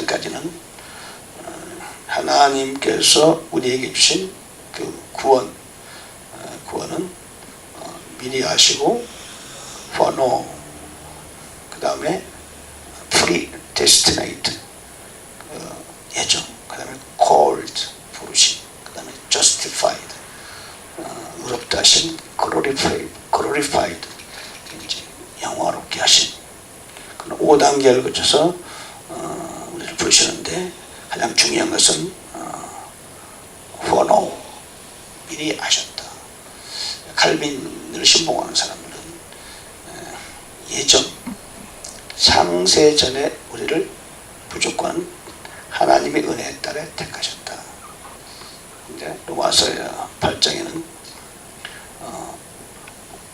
이전까지는 하나님께서 우리에게 주신 그 구원은 미리 아시고 foreknow, 그 다음에 predestinate, 예정, 그 다음에 called, 부르심, 그 다음에 justified, 의롭다 하신, glorified, 이제 영화롭게 하신, 그런 5단계를 거쳐서 우리를 부르시는데, 가장 중요한 것은 foreknow, 미리 아셨다. 칼빈을 신봉하는 사람들은 예정, 창세 전에 우리를 무조건 하나님의 은혜에 따라 택하셨다. 근데 로마서 8장에는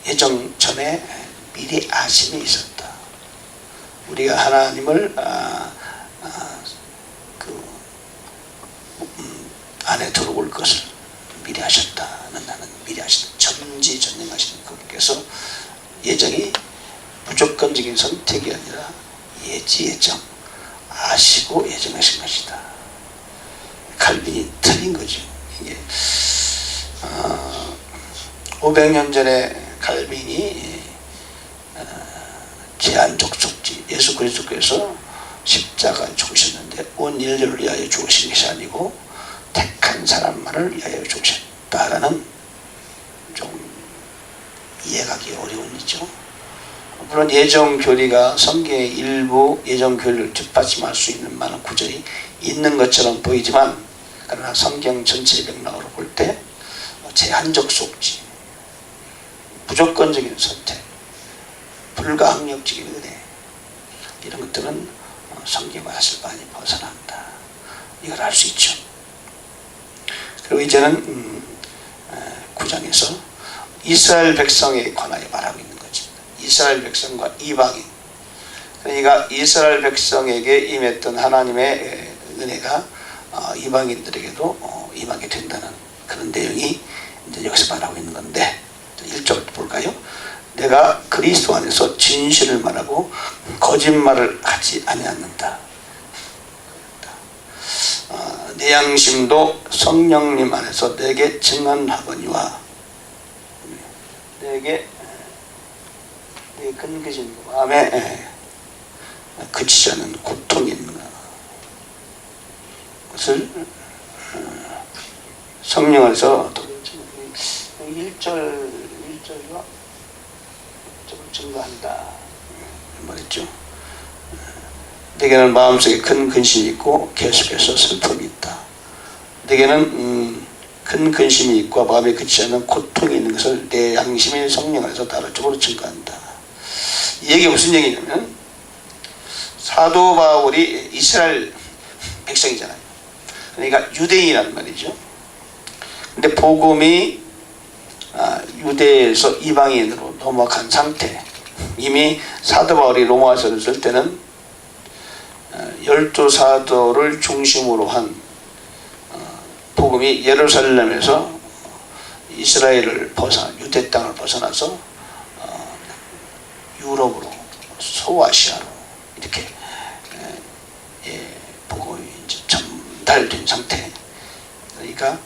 예정 전에 미리 아심이 있었다. 우리가 하나님을 안에 들어올 것을 미리 하셨다는, 나는 미리 하시는, 전지전능하시는 그분께서 예정이 무조건적인 선택이 아니라 예정, 아시고 예정하신 것이다. 칼빈이 틀린 거죠. 이게 500년 전에 칼빈이 제한족속지, 예수 그리스도께서 십자가에 죽으셨는데 온 인류를 위하여 죽으신 것이 아니고 택한 사람만을 위하여 죽으셨다라는 좀 이해하기 어려운 일이죠. 물론 예정교리가 성경의 일부 예정교리를 뒷받침할 수 있는 많은 구절이 있는 것처럼 보이지만, 그러나 성경 전체의 맥락으로 볼 때 제한적 속지, 무조건적인 선택, 불가항력적인 은혜, 이런 것들은 성경의 말씀을 많이 벗어난다. 이걸 알 수 있죠. 그리고 이제는 9장에서 이스라엘 백성에 관하여 말하고 있는 것입니다. 이스라엘 백성과 이방인, 그러니까 이스라엘 백성에게 임했던 하나님의 은혜가 이방인들에게도 임하게 된다는 그런 내용이 이제 여기서 말하고 있는 건데, 1절 볼까요? 내가 그리스도 안에서 진실을 말하고 거짓말을 하지 아니하는다. 내 양심도 성령님 안에서 내게 증언하거니와, 내게 근거진 마음에 그치지 않는 고통이 있는 것을 성령 안에서 1절과 증거한다 말했죠. 내게는 마음속에 큰 근심이 있고 계속해서 슬픔이 있다. 내게는 큰 근심이 있고 마음에 그치지 않는 고통이 있는 것을 내 양심의 성령 안에서 다발적으로 증거한다. 이 얘기가 무슨 얘기냐면, 사도 바울이 이스라엘 백성이잖아요. 그러니까 유대인이란 말이죠. 근데 복음이 유대에서 이방인으로 넘어간 상태, 이미 사도 바울이 로마서를 쓸 때는 12사도를 중심으로 한 복음이 예루살렘에서 이스라엘을 유대 땅을 벗어나서 유럽으로, 소아시아로 이렇게 복음이 이제 전달된 상태. 그러니까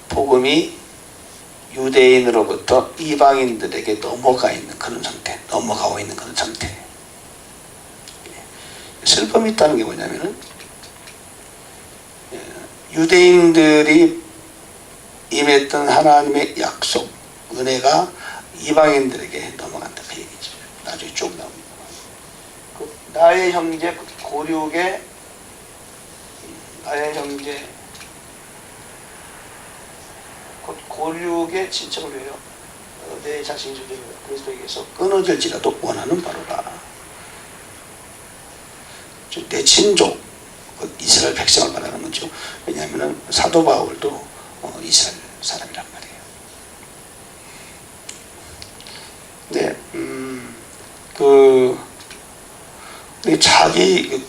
복음이 유대인으로부터 이방인들에게 넘어가고 있는 그런 상태. 슬픔이 있다는 게 뭐냐면은, 유대인들이 임했던 하나님의 약속, 은혜가 이방인들에게 넘어간다, 그 얘기죠. 나중에 쭉 나옵니다. 나의 형제 고륙의, 나의 형제 고륙의 친척을 위하여 내 자신이 주되어 그리스도에게서 끊어질지라도 원하는 바로라. 내 친족, 이스라엘 백성을 말하는 거죠. 왜냐하면 사도 바울도 이스라엘 사람이란 말이에요. 네, 자기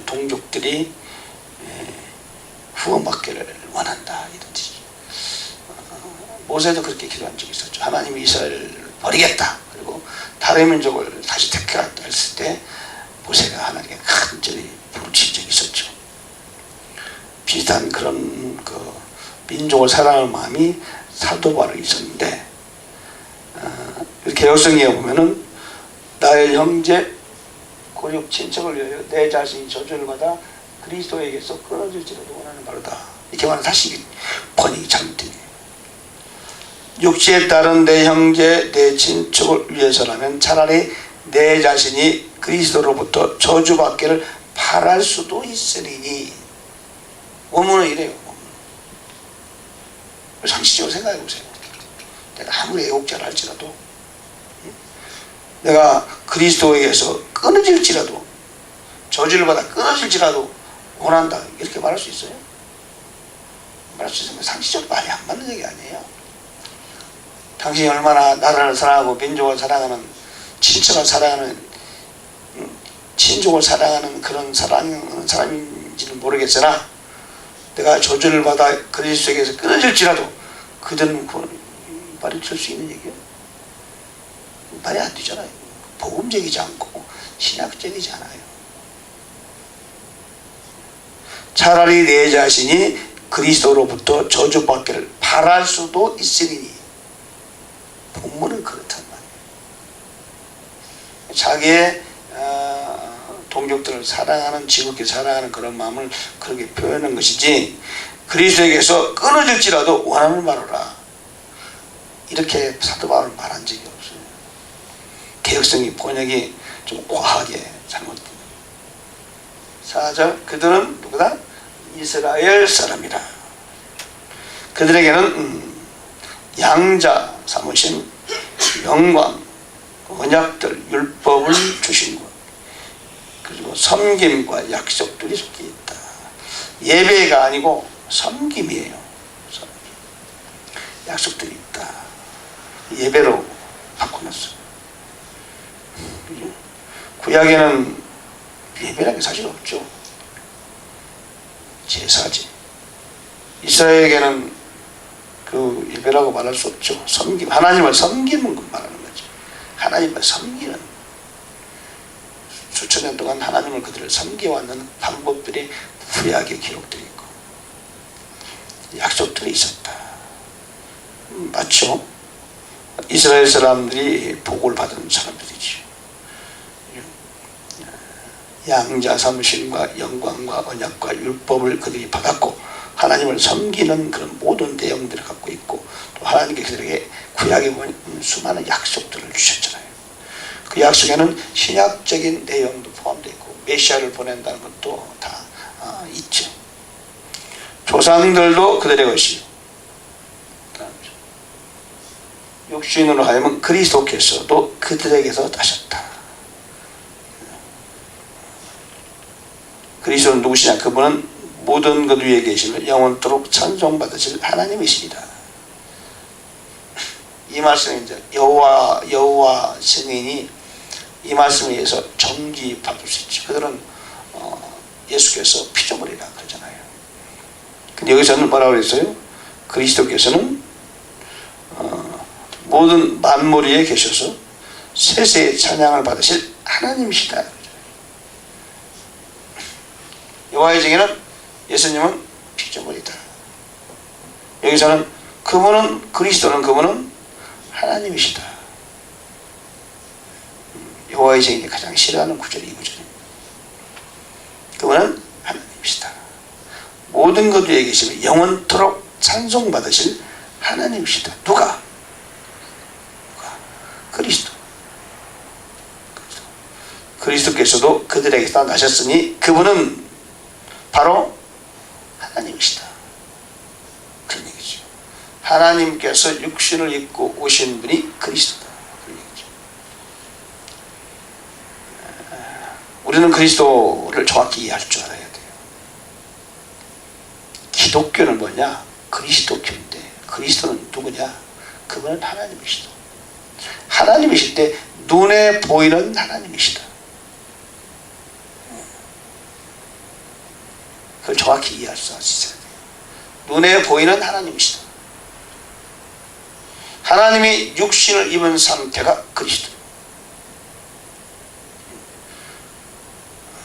동족들이 후원받기를 원한다, 이런 뜻이죠. 모세도 그렇게 기도한 적이 있었죠. 하나님이 이스라엘을 버리겠다, 그리고 다른 민족을 다시 택하겠다 했을 때 모세가 하나님께 간절히 부르친 적이 있었죠. 비슷한 그런 민족을 사랑하는 마음이 사도 바울에 있었는데, 개혁성경에 보면은 나의 형제 고륙 친척을 위하여 내 자신이 저주를 받아 그리스도에게서 끊어질지라도 원하는 바로다. 이렇게 말하는 사실 번역이 잘못된 거예요. 육체에 따른 내 형제 내 친척을 위해서라면 차라리 내 자신이 그리스도로부터 저주받기를 바랄 수도 있으리니. 원문은 이래요. 상식적으로 생각해 보세요. 내가 아무리 애국자를 할지라도, 내가 그리스도에게서 끊어질지라도, 저주를 받아 끊어질지라도 원한다, 이렇게 말할 수 있어요? 말할 수 있으면 상식적으로 말이 안 맞는 얘기 아니에요. 당신이 얼마나 나라를 사랑하고 민족을 사랑하는, 친척을 사랑하는, 친족을 사랑하는 그런 사람인지는 모르겠으나, 내가 저주를 받아 그리스도에게서 끊어질지라도 그들은 말이 될 수 있는 얘기예요? 말이 안 되잖아요. 복음적이지 않고 신학적이지 않아요. 차라리 내 자신이 그리스도로부터 저주받기를 바랄 수도 있으리니. 본문은 그렇단 말이에요. 자기의 동족들을 사랑하는, 지극히 사랑하는 그런 마음을 그렇게 표현한 것이지, 그리스도에게서 끊어질지라도 원하는 바로라, 이렇게 사도 바울은 말한 적이 없어요. 개혁성이 번역이 좀 과하게 잘못됩니다. 4절, 그들은 누구다? 이스라엘 사람이라. 그들에게는 양자 삼으신 영광, 언약들, 율법을 주신 것, 그리고 섬김과 약속들이 섞여 있다. 예배가 아니고 섬김이에요. 약속들이 있다. 예배로 바꿔놨어요. 구약에는 예배라는 게 사실 없죠. 제사지. 이스라엘에게는 그 예배라고 말할 수 없죠. 섬김, 하나님을 섬기는 것 말하는 거죠. 하나님을 섬기는, 수천 년 동안 하나님을 그들을 섬겨왔는 방법들이 구약에 기록되어 있고 약속들이 있었다. 맞죠? 이스라엘 사람들이 복을 받은 사람들이죠. 양자 삼으심과 영광과 언약과 율법을 그들이 받았고 하나님을 섬기는 그런 모든 내용들을 갖고 있고, 또 하나님께 그들에게 구약에 보면 수많은 약속들을 주셨잖아요. 그 약속에는 신약적인 내용도 포함되어 있고 메시아를 보낸다는 것도 다 있죠. 조상들도 그들의 것이요, 육신으로 하여금 그리스도께서도 그들에게서 나셨다. 그리스도는 누구시냐? 그분은 모든 것 위에 계시며 영원토록 찬송받으실 하나님이십니다. 이 말씀은 이제 여호와 증인이 이 말씀에 의해서 정지받을 수 있죠. 그들은 예수께서 피조물이라 그러잖아요. 근데 여기서는 뭐라고 그랬어요? 그리스도께서는 모든 만물 위에 계셔서 세세의 찬양을 받으실 하나님이시다. 여호와의 증인은 예수님은 피조물이다. 여기서는 그분은, 그리스도는, 그분은 하나님이시다. 여호와의 증인이 가장 싫어하는 구절이 이 구절입니다. 그분은 하나님이시다. 모든 것 위에 계시며 영원토록 찬송받으실 하나님이시다. 누가? 그리스도. 그리스도께서도 그들에게서 나셨으니 그분은 바로 하나님이시다. 그런 얘기죠. 하나님께서 육신을 입고 오신 분이 그리스도다. 그런 얘기죠. 우리는 그리스도를 정확히 이해할 줄 알아야 돼요. 기독교는 뭐냐? 그리스도교인데 그리스도는 누구냐? 그분은 하나님이시다. 하나님이실 때 눈에 보이는 하나님이시다. 그걸 정확히 이해할 수 있어야 돼요. 눈에 보이는 하나님이시다. 하나님이 육신을 입은 상태가 그리스도.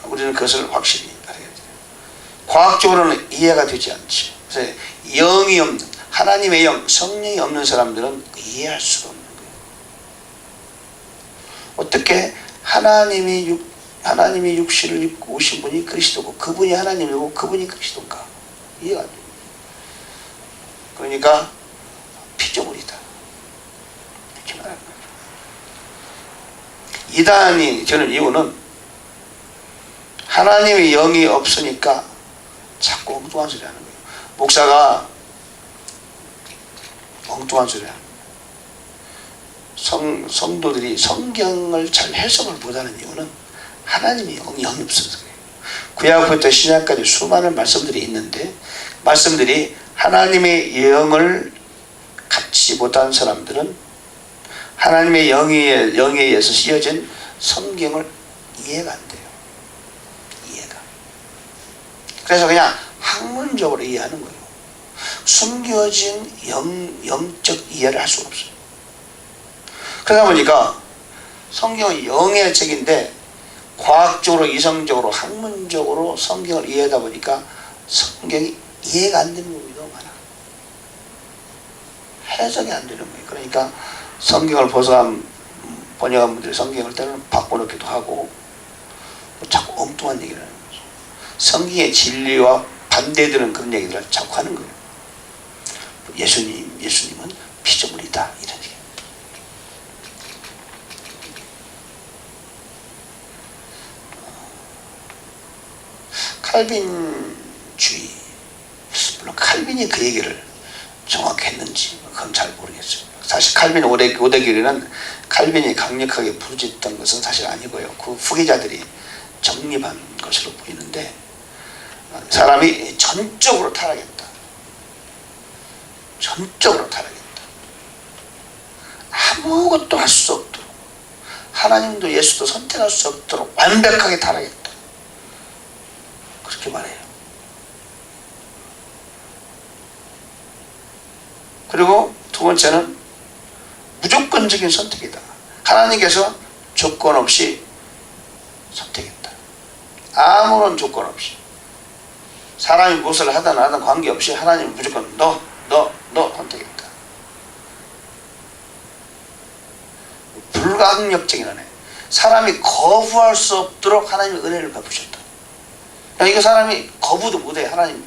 우리는 그것을 확실히 알아야 돼요. 과학적으로는 이해가 되지 않지. 그래서 영이 없는, 하나님의 영, 성령이 없는 사람들은 이해할 수가 없는 거예요. 어떻게 하나님이 육신을 입고 오신 분이 그리스도고 그분이 하나님이고 그분이 그리스도인가? 이해가 안 돼요. 그러니까 피조물이다, 이렇게 말하는 거예요. 이단이 저는 이유는 하나님의 영이 없으니까 자꾸 엉뚱한 소리 하는 거예요. 목사가 엉뚱한 소리 하는 거예요. 성도들이 성경을 잘 해석을 못하는 이유는 하나님의 영이 없어서 그래요. 구약부터 신약까지 수많은 말씀들이 있는데 말씀들이 하나님의 영을 갖지 못한 사람들은 하나님의 영에 의해서 씌어진 성경을 이해가 안 돼요. 이해가. 그래서 그냥 학문적으로 이해하는 거예요. 숨겨진 영적 이해를 할 수가 없어요. 그러다 보니까 성경은 영의 책인데 과학적으로, 이성적으로, 학문적으로 성경을 이해하다 보니까 성경이 이해가 안 되는 부분이 너무 많아. 해석이 안 되는 거예요. 그러니까 성경을 번역한 분들이 성경을 때로는 바꿔놓기도 하고 자꾸 엉뚱한 얘기를 하는 거죠. 성경의 진리와 반대되는 그런 얘기들을 자꾸 하는 거예요. 예수님은 피조물이다, 이런 얘기. 칼빈주의, 물론 칼빈이 그 얘기를 정확히 했는지 그건 잘 모르겠어요. 사실 칼빈 오데기리는 칼빈이 강력하게 부르짖던 것은 사실 아니고요. 그 후계자들이 정립한 것으로 보이는데 사람이 전적으로 타락했다. 전적으로 타락했다. 아무것도 할 수 없도록, 하나님도 예수도 선택할 수 없도록 완벽하게 타락했다. 그렇게 말해요. 그리고 두 번째는 무조건적인 선택이다. 하나님께서 조건 없이 선택했다. 아무런 조건 없이. 사람이 무엇을 하든 안 하든 관계없이 하나님은 무조건 너 선택했다. 불가항력적인 은혜. 사람이 거부할 수 없도록 하나님의 은혜를 베푸셨다. 이거 사람이 거부도 못해. 하나님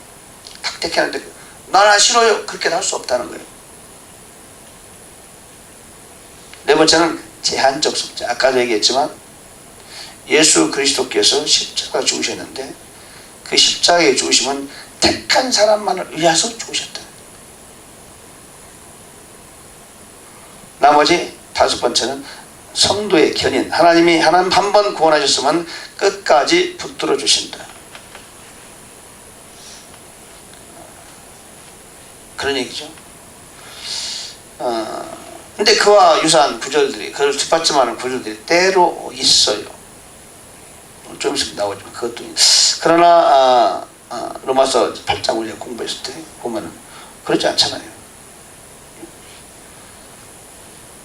탁택해 하는데 나는 싫어요, 그렇게 할 수 없다는 거예요. 네 번째는 제한적 속죄. 아까도 얘기했지만 예수 그리스도께서 십자가 죽으셨는데 그 십자가의 죽으심은 택한 사람만을 위해서 죽으셨다. 나머지 다섯 번째는 성도의 견인. 하나님이 한 번 구원하셨으면 끝까지 붙들어 주신다. 그런 얘기죠. 근데 그와 유사한 구절들이, 그걸 뒷받침하는 구절들이 때로 있어요. 좀 있으면 나오지만 그것도. 그러나 로마서 8장 우리가 공부했을 때 보면은 그렇지 않잖아요.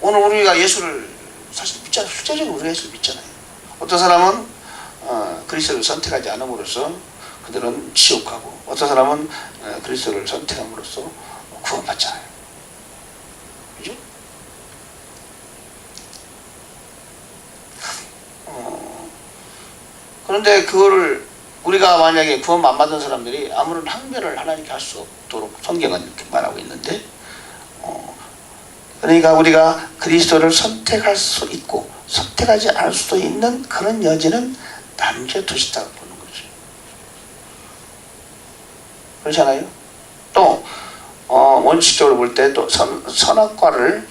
오늘 우리가 예수를 사실 믿잖아요. 실제적으로 우리가 예수를 믿잖아요. 어떤 사람은 그리스도를 선택하지 않음으로써 그들은 지옥 가고, 어떤 사람은 그리스도를 선택함으로써 구원받잖아요. 그죠? 그런데 그거를 우리가 만약에 구원 안 받은 사람들이 아무런 항변을 하나님께 할 수 없도록 성경은 이렇게 말하고 있는데, 그러니까 우리가 그리스도를 선택할 수 있고 선택하지 않을 수도 있는 그런 여지는 남겨두셨다고 보는 거죠. 그렇잖아요. 또 원칙적으로 볼 때 또 선악과를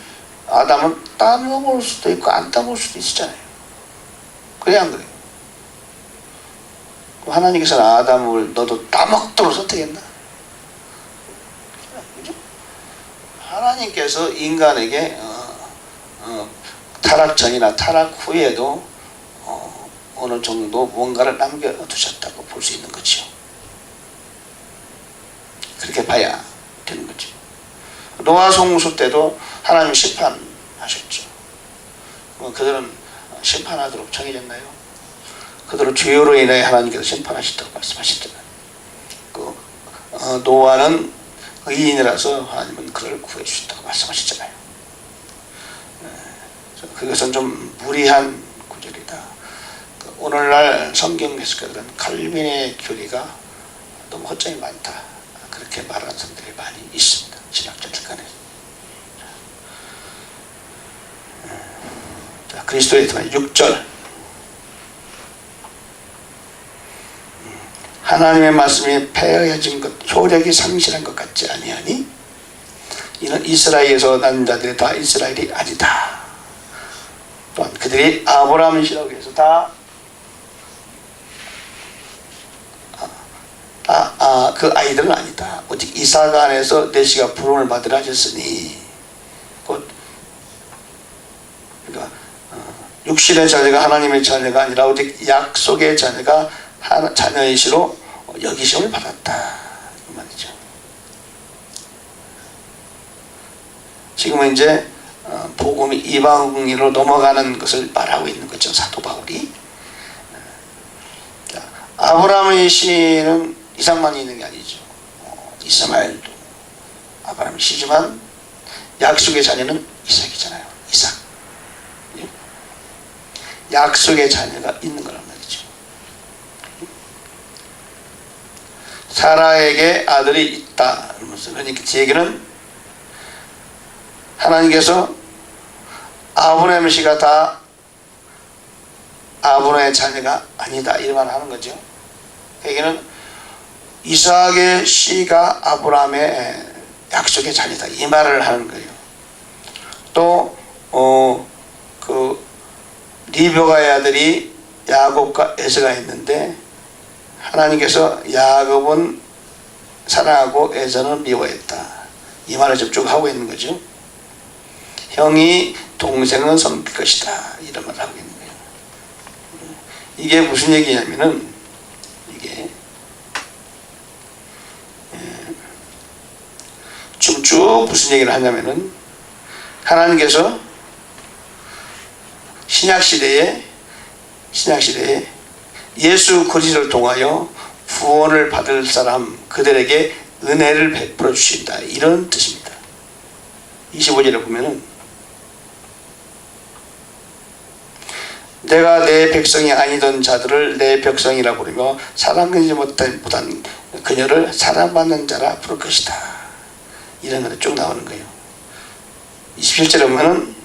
아담은 따먹을 수도 있고 안 따먹을 수도 있었잖아요. 그래 안 그래요? 하나님께서는 아담을 너도 따먹도록 선택했나? 그죠? 하나님께서 인간에게 타락 전이나 타락 후에도 어느 정도 뭔가를 남겨두셨다고 볼 수 있는 거죠. 그렇게 봐야 되는 거죠. 노아 송수 때도 하나님 심판하셨죠. 그들은 심판하도록 정해졌나요? 그대로 죄로 인해 하나님께서 심판하셨다고 말씀하셨잖아요. 노아는 의인이라서 하나님은 그를 구해 주셨다고 말씀하셨잖아요. 그것은 좀 무리한 구절이다. 오늘날 성경 해석가들은 칼빈의 교리가 너무 허점이 많다, 그렇게 말하는 사람들이 많이 있습니다. 신학자들 간에. 자, 그리스도의 6절. 하나님의 말씀이 폐허해진 것, 효력이 상실한 것 같지 아니하니 이는 이스라엘에서 난 자들이 다 이스라엘이 아니다. 또한 그들이 아브라함을 싫어하기 위해서 그 아이들은 아니다. 오직 이삭 안에서 내시가 부름을 받으라 하셨으니, 곧 그러니까 육신의 자녀가 하나님의 자녀가 아니라 오직 약속의 자녀가 자녀이시로 여기심을 받았다, 이 말이죠. 지금은 이제 복음이 이방인으로 넘어가는 것을 말하고 있는 거죠, 사도 바울이. 아브라함의 씨는 이삭만 있는 게 아니죠. 이스마엘도 아브라함의 씨지만 약속의 자녀는 이삭이잖아요. 이삭. 약속의 자녀가 있는 거란 말이죠. 사라에게 아들이 있다. 그러니까 제 얘기는 하나님께서 아브라함의 씨가 다 아브라함의 자녀가 아니다, 이런 말을 하는 거죠. 얘기는 이삭의 씨가 아브라함의 약속의 자녀다, 이 말을 하는 거예요. 또 리브가의 아들이 야곱과 에서가 있는데 하나님께서 야곱은 사랑하고 에서는 미워했다, 이 말을 접촉하고 있는 거죠. 형이 동생은 섬길 것이다, 이런 말을 하고 있는 거예요. 이게 무슨 얘기냐면은, 이게 쭉 무슨 얘기를 하냐면은, 하나님께서 신약시대에 예수 그리스도를 통하여 구원을 받을 사람 그들에게 은혜를 베풀어 주신다, 이런 뜻입니다. 25절에 보면은, 내가 내 백성이 아니던 자들을 내 백성이라 부르며 사랑하지 못한 그녀를 사랑받는 자라 부를 것이다, 이런 말이 쭉 나오는 거예요. 27절에 보면은,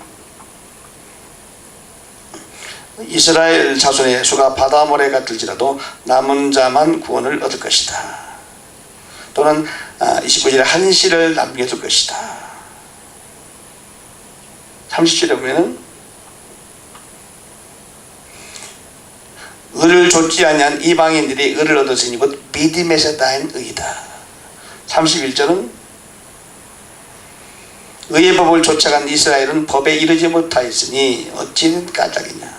이스라엘 자손의 수가 바다 모래 같을지라도 남은 자만 구원을 얻을 것이다. 또는 29절에 한 씨를 남겨둘 것이다. 30절에 보면은, 의를 좇지 아니한 이방인들이 의를 얻었으니 곧 믿음에서 나인 의이다. 31절은 의의 법을 쫓아간 이스라엘은 법에 이르지 못하였으니 어찌는 까닭이냐.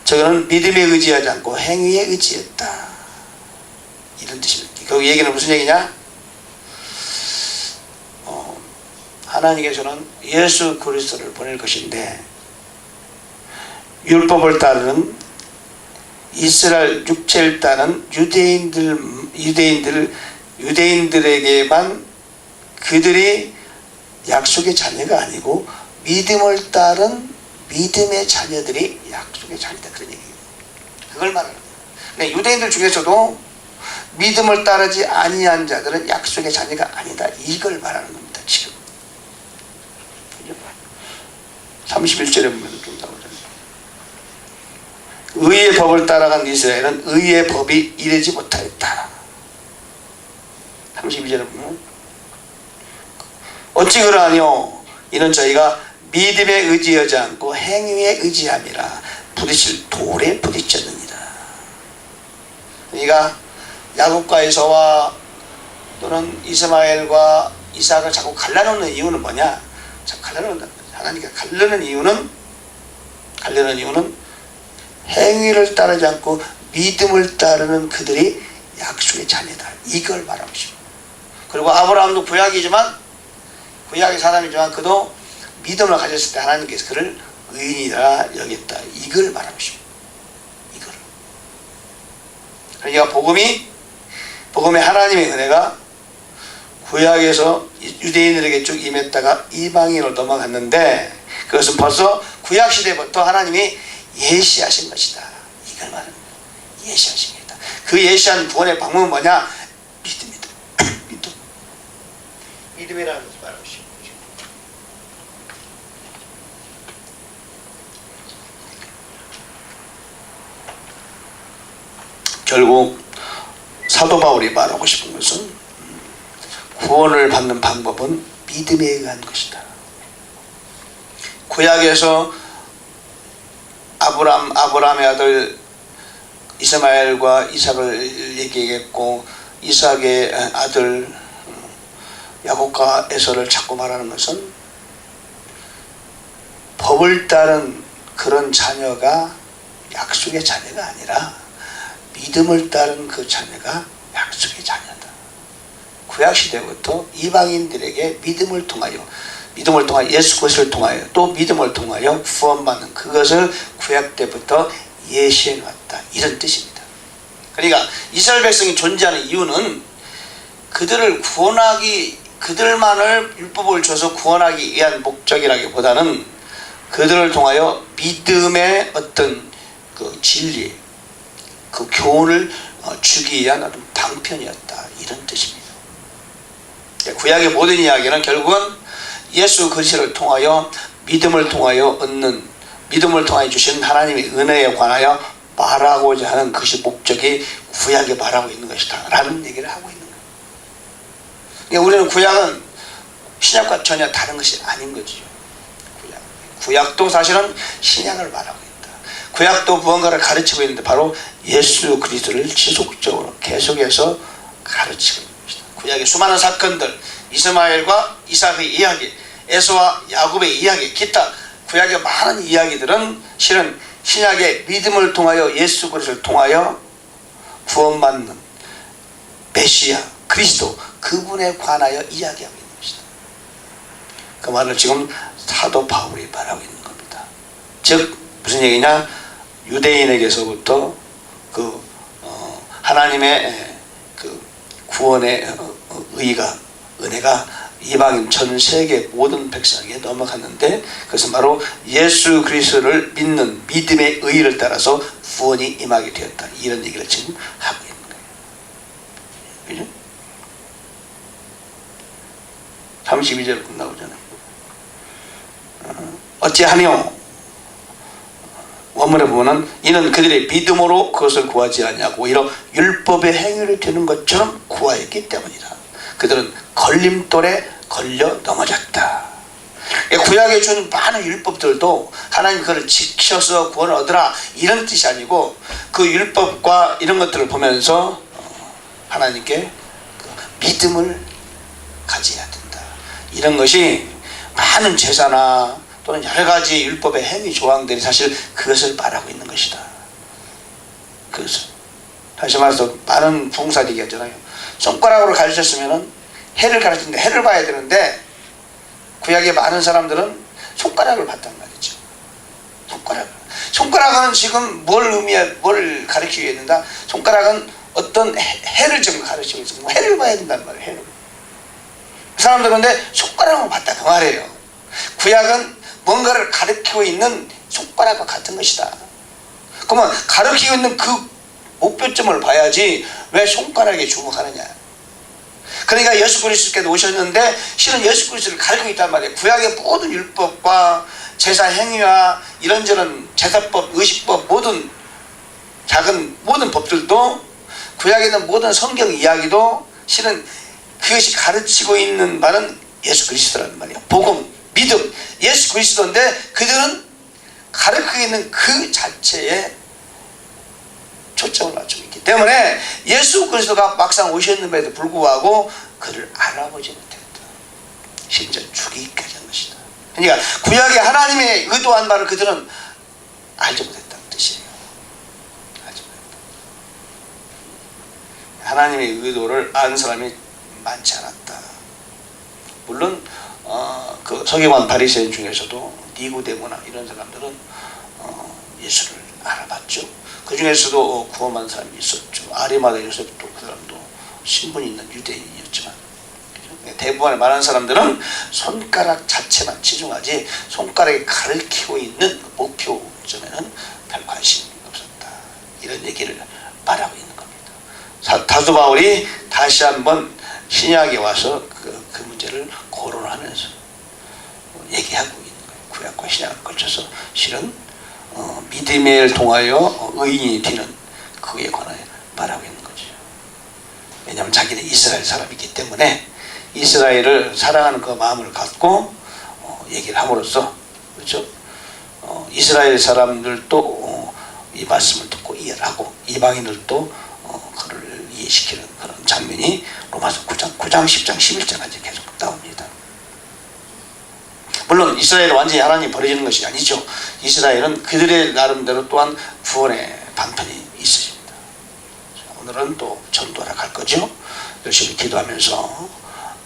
저거는 믿음에 의지하지 않고 행위에 의지했다, 이런 뜻입니다. 그 얘기는 무슨 얘기냐? 하나님께서는 예수 그리스도를 보낼 것인데 율법을 따르는 이스라엘 육체를 따른 유대인들에게만 그들이 약속의 자녀가 아니고 믿음을 따른 믿음의 자녀들이 약속의 자녀다, 그런 얘기예요. 그걸 말하는 거예요. 유대인들 중에서도 믿음을 따르지 아니한 자들은 약속의 자녀가 아니다, 이걸 말하는 겁니다. 지금 31절에 보면 좀 나오잖아요. 의의 법을 따라간 이스라엘은 의의 법이 이르지 못하였다. 32절에 보면, 어찌 그러하뇨 이는 저희가 믿음에 의지하지 않고 행위에 의지함이라 부딪힐 돌에 부딪혔느니라. 그러니까 야곱과 에서와 또는 이스마엘과 이삭을 자꾸 갈라놓는 이유는 뭐냐? 자꾸 갈라놓는다. 하나님께 갈르는 이유는 행위를 따르지 않고 믿음을 따르는 그들이 약속의 자녀다, 이걸 말하고 싶어요. 그리고 아브라함도 구약이지만 구약의 사람이지만 그도 믿음을 가졌을 때 하나님께서 그를 의인이라 여겼다, 이걸 말하고 싶어요. 이걸 그러니까 복음의 하나님의 은혜가 구약에서 유대인들에게 쭉 임했다가 이방인으로 넘어갔는데, 그것은 벌써 구약시대부터 하나님이 예시하신 것이다. 이걸 말합니다. 예시하신 것이다. 그 예시한 구원의 방법은 뭐냐? 믿음이다. 믿음. 믿음이라는 것을 말하고 싶어요. 결국 사도 바울이 말하고 싶은 것은 구원을 받는 방법은 믿음에 의한 것이다. 구약에서 아브라함의 아들 이스마엘과 이삭을 얘기했고, 이삭의 아들 야곱과 에서를 자꾸 말하는 것은 법을 따른 그런 자녀가 약속의 자녀가 아니라 믿음을 따른 그 자녀가 약속의 자녀다. 구약시대부터 이방인들에게 믿음을 통하여 예수 그리스도를 통하여 또 믿음을 통하여 구원받는 그것을 구약 때부터 예시해 놨다. 이런 뜻입니다. 그러니까 이스라엘 백성이 존재하는 이유는 그들만을 율법을 줘서 구원하기 위한 목적이라기보다는 그들을 통하여 믿음의 어떤 그 진리, 그 교훈을 주기 위한 어떤 방편이었다. 이런 뜻입니다. 구약의 모든 이야기는 결국은 예수 그리스도를 통하여 믿음을 통하여 주신 하나님의 은혜에 관하여 말하고자 하는 그것이 목적이 구약에 말하고 있는 것이다 라는 얘기를 하고 있는 거예요. 그러니까 우리는 구약은 신약과 전혀 다른 것이 아닌 거죠. 구약도 사실은 신약을 말하고 있다. 구약도 무언가를 가르치고 있는데 바로 예수 그리스도를 지속적으로 계속해서 가르치고 있는 것이다. 구약의 수많은 사건들, 이스마엘과 이삭의 이야기, 에서와 야곱의 이야기, 기타 구약의 많은 이야기들은 실은 신약의 믿음을 통하여 예수 그리스도를 통하여 구원받는 메시아 그리스도 그분에 관하여 이야기하고 있는 것이다. 그 말을 지금 사도 바울이 말하고 있는 겁니다. 즉 무슨 얘기냐? 유대인에게서부터 하나님의 그 구원의 은혜가 이방인 전 세계 모든 백성에게 넘어갔는데, 그것은 바로 예수 그리스도를 믿는 믿음의 의의를 따라서 구원이 임하게 되었다. 이런 얘기를 지금 하고 있는 거예요. 그죠? 32절 끝나오잖아요. 어찌하며 원문에 보면은 이는 그들의 믿음으로 그것을 구하지 않냐고, 이런 율법의 행위를 되는 것처럼 구하였기 때문이다. 그들은 걸림돌에 걸려 넘어졌다. 구약에 준 많은 율법들도 하나님 그걸 지켜서 구원을 얻으라 이런 뜻이 아니고, 그 율법과 이런 것들을 보면서 하나님께 믿음을 가져야 된다. 이런 것이 많은 제사나 또는 여러 가지 율법의 행위 조항들이 사실 그것을 말하고 있는 것이다. 그래서 다시 말해서 많은 부흥사들이 얘기하잖아요. 손가락으로 가르쳤으면은 해를 가르치는데 해를 봐야 되는데, 구약의 많은 사람들은 손가락을 봤단 말이죠. 손가락은 지금 뭘 가르치기 위해 있는가? 손가락은 어떤 해를 지금 가르치고 있어. 해를 봐야 된단 말이에요. 해를. 그 사람들은 근데 손가락을 봤다 그 말이에요. 구약은 뭔가를 가르치고 있는 손가락과 같은 것이다. 그러면 가르치고 있는 그 목표점을 봐야지 왜 손가락에 주목하느냐. 그러니까 예수 그리스도께서 오셨는데 실은 예수 그리스도를 가르치고 있단 말이에요. 구약의 모든 율법과 제사 행위와 이런저런 제사법, 의식법, 모든 법들도, 구약에 있는 모든 성경 이야기도 실은 그것이 가르치고 있는 바는 예수 그리스도라는 말이에요. 복음, 믿음, 예수 그리스도인데 그들은 가르치고 있는 그 자체에 초점을 맞추고 있기 때문에 예수 그리스도가 막상 오셨는데도 불구하고 그를 알아보지 못했다. 심지어 죽이기까지 한 것이다. 그러니까 구약의 하나님의 의도한 바를 그들은 알지 못했다는 뜻이에요. 알지 못했다. 하나님의 의도를 아는 사람이 많지 않았다. 물론 그 서기관 바리새인 중에서도 니고데모나 이런 사람들은 예수를 알아봤죠. 그 중에서도 구원받은 사람이 있었죠. 아리마다 요셉도 그 사람도 신분이 있는 유대인이었지만, 대부분의 많은 사람들은 손가락 자체만 치중하지 손가락에 가리키고 있는 목표점에는 별 관심이 없었다. 이런 얘기를 말하고 있는 겁니다. 사도 바울이 다시 한번 신약에 와서 그 문제를 거론하면서 얘기하고 있는 거예요. 구약과 신약을 걸쳐서 실은 믿음의 일을 통하여 의인이 되는 그에 관하여 말하고 있는 거죠. 왜냐하면 자기는 이스라엘 사람이기 때문에 이스라엘을 사랑하는 그 마음을 갖고 얘기를 함으로써, 그렇죠? 이스라엘 사람들도 이 말씀을 듣고 이해를 하고 이방인들도 그를 이해시키는 그런 장면이 로마서 9장, 10장, 11장까지 계속 나옵니다. 물론 이스라엘은 완전히 하나님 버려지는 것이 아니죠. 이스라엘은 그들의 나름대로 또한 구원의 방편이 있으십니다. 오늘은 또 전도하러 갈 거죠. 열심히 기도하면서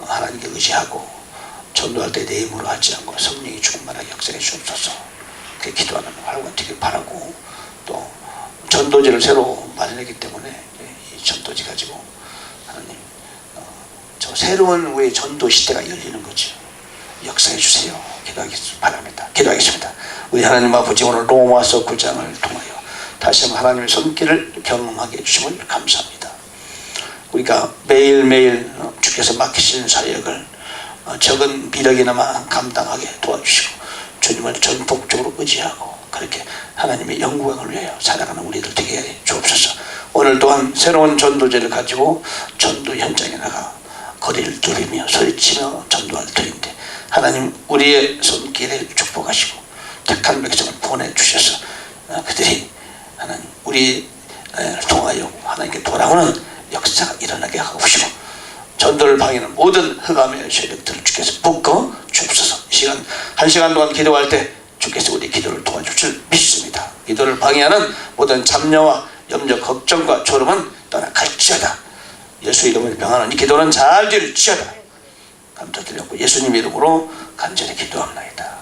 하나님께 의지하고 전도할 때 내 힘으로 하지 않고 성령이 충만하게 역사해 주옵소서. 그렇게 기도하는 활동을 되길 바라고, 또 전도지를 새로 마련했기 때문에 이 전도지 가지고 하나님 저 새로운 우리의 전도 시대가 열리는 거죠. 역사해 주세요. 기도하겠습니다. 바랍니다. 기도하겠습니다. 우리 하나님 아버지, 오늘 로마서 9장을 통하여 다시 한번 하나님의 손길을 경험하게 해주심을 감사합니다. 우리가 매일매일 주께서 맡기시는 사역을 적은 비력이나마 감당하게 도와주시고 주님을 전폭적으로 의지하고 그렇게 하나님의 영광을 위하여 살아가는 우리들 되게 해 주옵소서. 오늘 또한 새로운 전도제를 가지고 전도 현장에 나가 거리를 누리며 소리치며 전도할 터인데, 하나님 우리의 손길에 축복하시고 택한 백성을 보내주셔서 그들이 하나님 우리를 통하여 하나님께 돌아오는 역사가 일어나게 하옵시고, 전도를 방해하는 모든 흑암의 세력들을 주께서 묶어 주옵소서. 이 시간 한 시간 동안 기도할 때 주께서 우리 기도를 도와줄 줄 믿습니다. 기도를 방해하는 모든 잡념과 염려, 걱정과 졸음은 떠나갈지어다. 예수 이름으로 명하노니 이 기도는 잘 될지어다. 감사드렸고 예수님 이름으로 간절히 기도합니다.